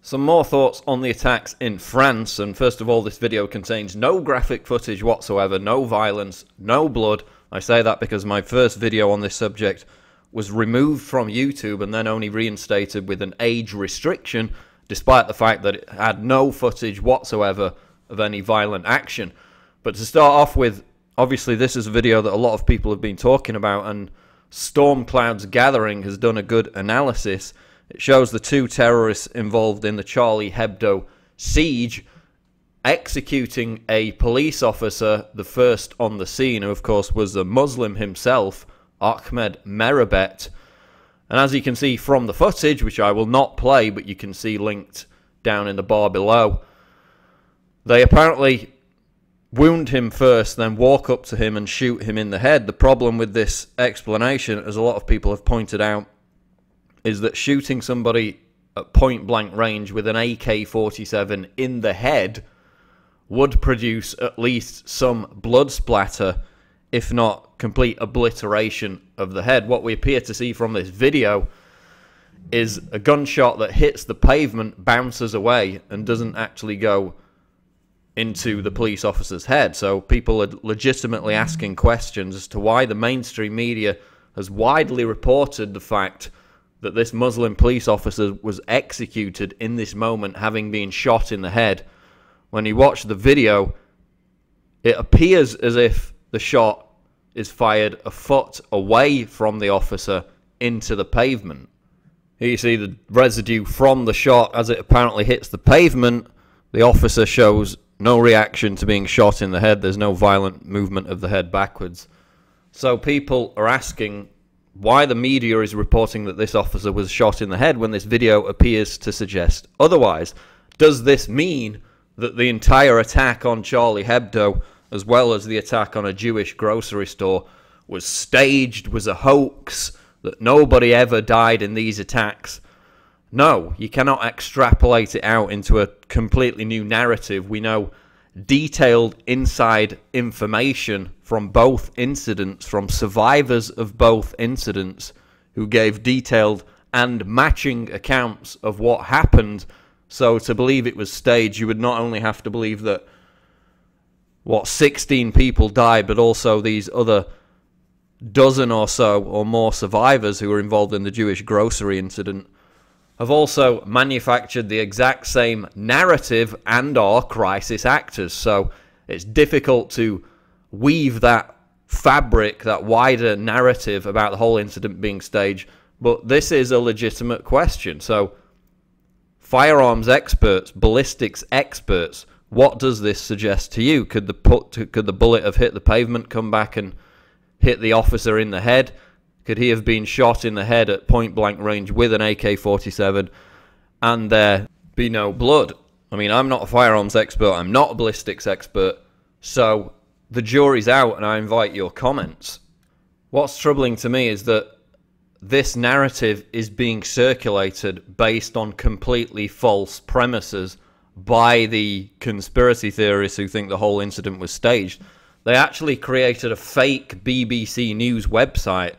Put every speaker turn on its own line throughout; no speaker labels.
Some more thoughts on the attacks in France, and first of all, this video contains no graphic footage whatsoever, no violence, no blood. I say that because my first video on this subject was removed from YouTube and then only reinstated with an age restriction, despite the fact that it had no footage whatsoever of any violent action. But to start off with, obviously this is a video that a lot of people have been talking about, and Storm Cloud's Gathering has done a good analysis. It shows the two terrorists involved in the Charlie Hebdo siege executing a police officer, the first on the scene, who of course was a Muslim himself, Ahmed Merabet. And as you can see from the footage, which I will not play, but you can see linked down in the bar below, they apparently wound him first, then walk up to him and shoot him in the head. The problem with this explanation, as a lot of people have pointed out, is that shooting somebody at point-blank range with an AK-47 in the head would produce at least some blood splatter, if not complete obliteration of the head. What we appear to see from this video is a gunshot that hits the pavement, bounces away, and doesn't actually go into the police officer's head. So people are legitimately asking questions as to why the mainstream media has widely reported the fact that this Muslim police officer was executed in this moment, having been shot in the head. When you watch the video, it appears as if the shot is fired a foot away from the officer into the pavement. Here you see the residue from the shot as it apparently hits the pavement. The officer shows no reaction to being shot in the head. There's no violent movement of the head backwards. So people are asking why the media is reporting that this officer was shot in the head when this video appears to suggest otherwise. Does this mean that the entire attack on Charlie Hebdo, as well as the attack on a Jewish grocery store, was staged, was a hoax, that nobody ever died in these attacks? No, you cannot extrapolate it out into a completely new narrative. We know detailed inside information from both incidents, from survivors of both incidents who gave detailed and matching accounts of what happened. So to believe it was staged, you would not only have to believe that 16 people died, but also these other dozen or so or more survivors who were involved in the Jewish grocery incident have also manufactured the exact same narrative and are crisis actors. So it's difficult to weave that fabric, that wider narrative about the whole incident being staged. But this is a legitimate question. So firearms experts, ballistics experts, what does this suggest to you? Could the bullet have hit the pavement, come back and hit the officer in the head? Could he have been shot in the head at point-blank range with an AK-47 and there be no blood? I mean, I'm not a firearms expert, I'm not a ballistics expert, so the jury's out and I invite your comments. What's troubling to me is that this narrative is being circulated based on completely false premises by the conspiracy theorists who think the whole incident was staged. They actually created a fake BBC News website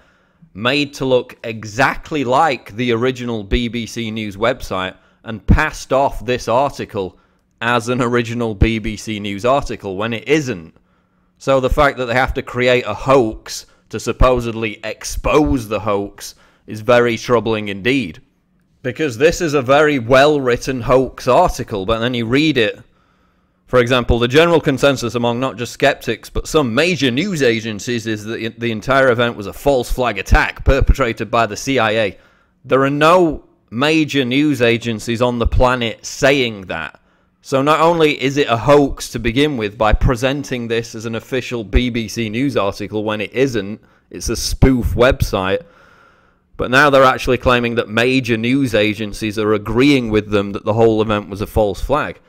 made to look exactly like the original BBC News website and passed off this article as an original BBC News article when it isn't. So the fact that they have to create a hoax to supposedly expose the hoax is very troubling indeed. Because this is a very well-written hoax article, but then you read it. For example, the general consensus among not just skeptics, but some major news agencies is that the entire event was a false flag attack perpetrated by the CIA. There are no major news agencies on the planet saying that. So not only is it a hoax to begin with by presenting this as an official BBC News article when it isn't, it's a spoof website, but now they're actually claiming that major news agencies are agreeing with them that the whole event was a false flag,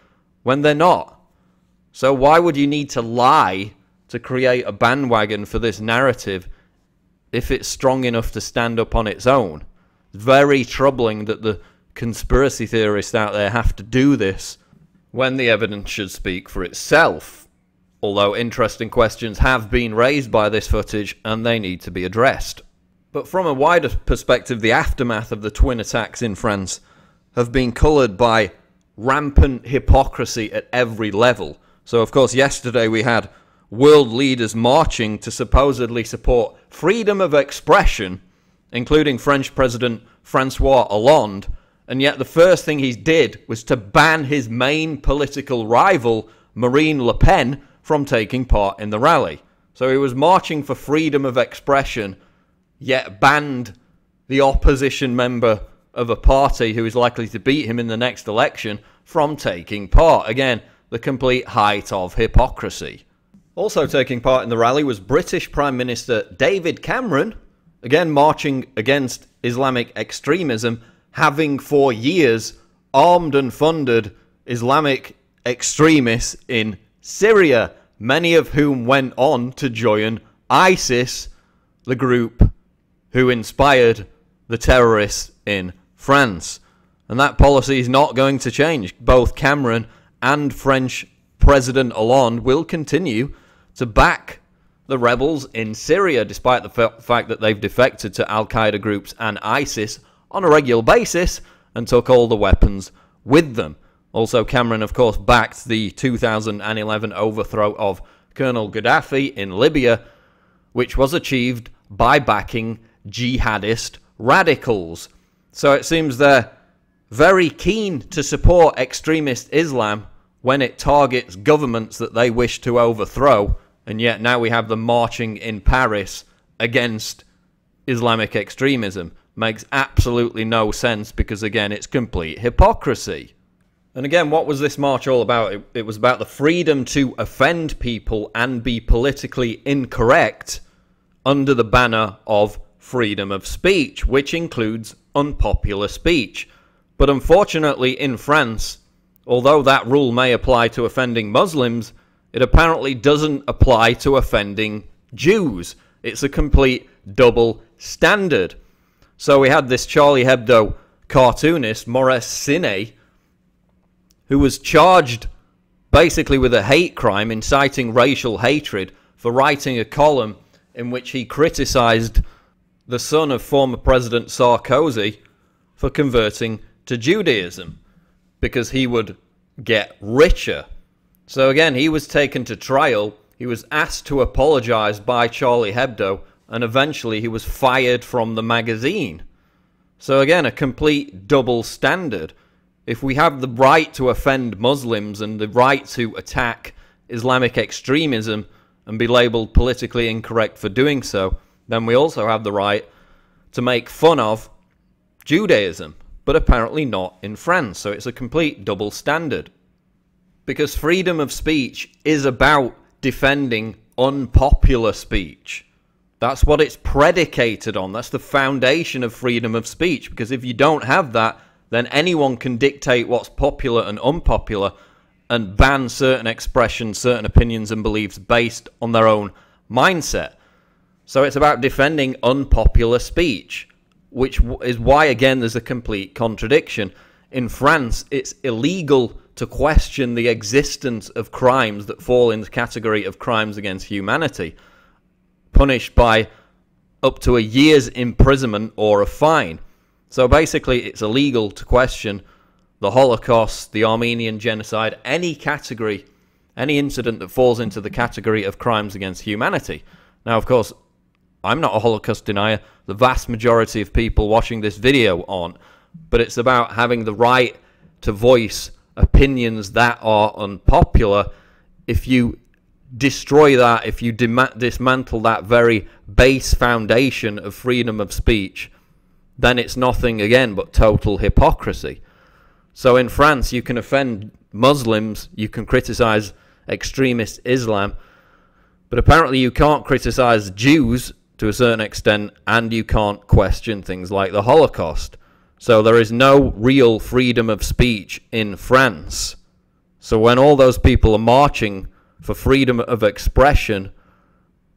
when they're not. So why would you need to lie to create a bandwagon for this narrative if it's strong enough to stand up on its own? It's very troubling that the conspiracy theorists out there have to do this when the evidence should speak for itself. Although interesting questions have been raised by this footage and they need to be addressed. But from a wider perspective, the aftermath of the twin attacks in France have been coloured by rampant hypocrisy at every level. So, of course, yesterday we had world leaders marching to supposedly support freedom of expression, including French President Francois Hollande, and yet the first thing he did was to ban his main political rival, Marine Le Pen, from taking part in the rally. So he was marching for freedom of expression, yet banned the opposition member of a party who is likely to beat him in the next election from taking part. Again, the complete height of hypocrisy. Also taking part in the rally was British Prime Minister David Cameron, again marching against Islamic extremism, having for years armed and funded Islamic extremists in Syria, many of whom went on to join ISIS, the group who inspired the terrorists in France. And that policy is not going to change. Both Cameron and French President Hollande will continue to back the rebels in Syria, despite the fact that they've defected to Al-Qaeda groups and ISIS on a regular basis and took all the weapons with them. Also, Cameron, of course, backed the 2011 overthrow of Colonel Gaddafi in Libya, which was achieved by backing jihadist radicals. So it seems they're very keen to support extremist Islam when it targets governments that they wish to overthrow, and yet now we have them marching in Paris against Islamic extremism. Makes absolutely no sense because, again, it's complete hypocrisy. And again, what was this march all about? It was about the freedom to offend people and be politically incorrect under the banner of freedom of speech, which includes unpopular speech. But unfortunately in France, although that rule may apply to offending Muslims, it apparently doesn't apply to offending Jews. It's a complete double standard. So we had this Charlie Hebdo cartoonist, Maurice Siné, who was charged basically with a hate crime, inciting racial hatred, for writing a column in which he criticized the son of former President Sarkozy for converting to Judaism because he would get richer. So again, he was taken to trial, he was asked to apologize by Charlie Hebdo, and eventually he was fired from the magazine. So again, a complete double standard. If we have the right to offend Muslims and the right to attack Islamic extremism and be labeled politically incorrect for doing so, then we also have the right to make fun of Judaism, but apparently not in France. So it's a complete double standard. Because freedom of speech is about defending unpopular speech. That's what it's predicated on. That's the foundation of freedom of speech. Because if you don't have that, then anyone can dictate what's popular and unpopular and ban certain expressions, certain opinions and beliefs based on their own mindset. So it's about defending unpopular speech, which is why, again, there's a complete contradiction. In France, it's illegal to question the existence of crimes that fall in the category of crimes against humanity, punished by up to a year's imprisonment or a fine. So basically, it's illegal to question the Holocaust, the Armenian genocide, any category, any incident that falls into the category of crimes against humanity. Now, of course, I'm not a Holocaust denier. The vast majority of people watching this video aren't. But it's about having the right to voice opinions that are unpopular. If you destroy that, if you dismantle that very base foundation of freedom of speech, then it's nothing, again, but total hypocrisy. So in France, you can offend Muslims, you can criticize extremist Islam, but apparently you can't criticize Jews to a certain extent, and you can't question things like the Holocaust. So there is no real freedom of speech in France. So when all those people are marching for freedom of expression,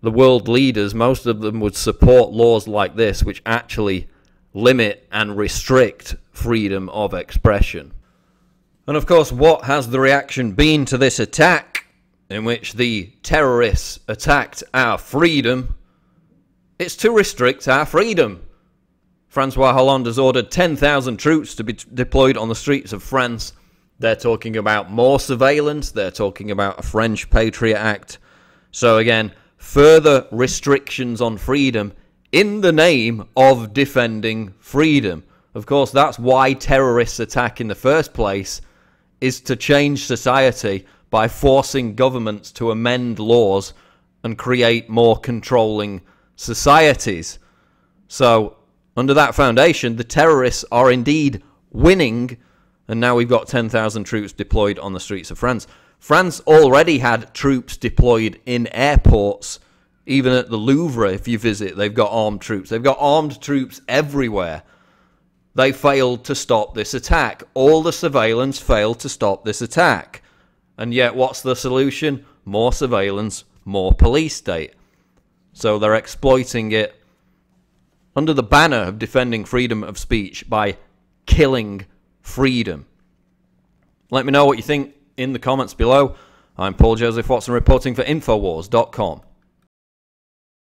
the world leaders, most of them would support laws like this, which actually limit and restrict freedom of expression. And of course, what has the reaction been to this attack, in which the terrorists attacked our freedom? It's to restrict our freedom. Francois Hollande has ordered 10,000 troops to be deployed on the streets of France They're talking about more surveillance. They're talking about a French Patriot Act. So again, further restrictions on freedom in the name of defending freedom. Of course, that's why terrorists attack in the first place, is to change society by forcing governments to amend laws and create more controlling societies. So, under that foundation, the terrorists are indeed winning, and now we've got 10,000 troops deployed on the streets of France. France already had troops deployed in airports, even at the Louvre, if you visit, they've got armed troops. They've got armed troops everywhere. They failed to stop this attack. All the surveillance failed to stop this attack. And yet, what's the solution? More surveillance, more police state. So they're exploiting it under the banner of defending freedom of speech by killing freedom. Let me know what you think in the comments below. I'm Paul Joseph Watson reporting for Infowars.com.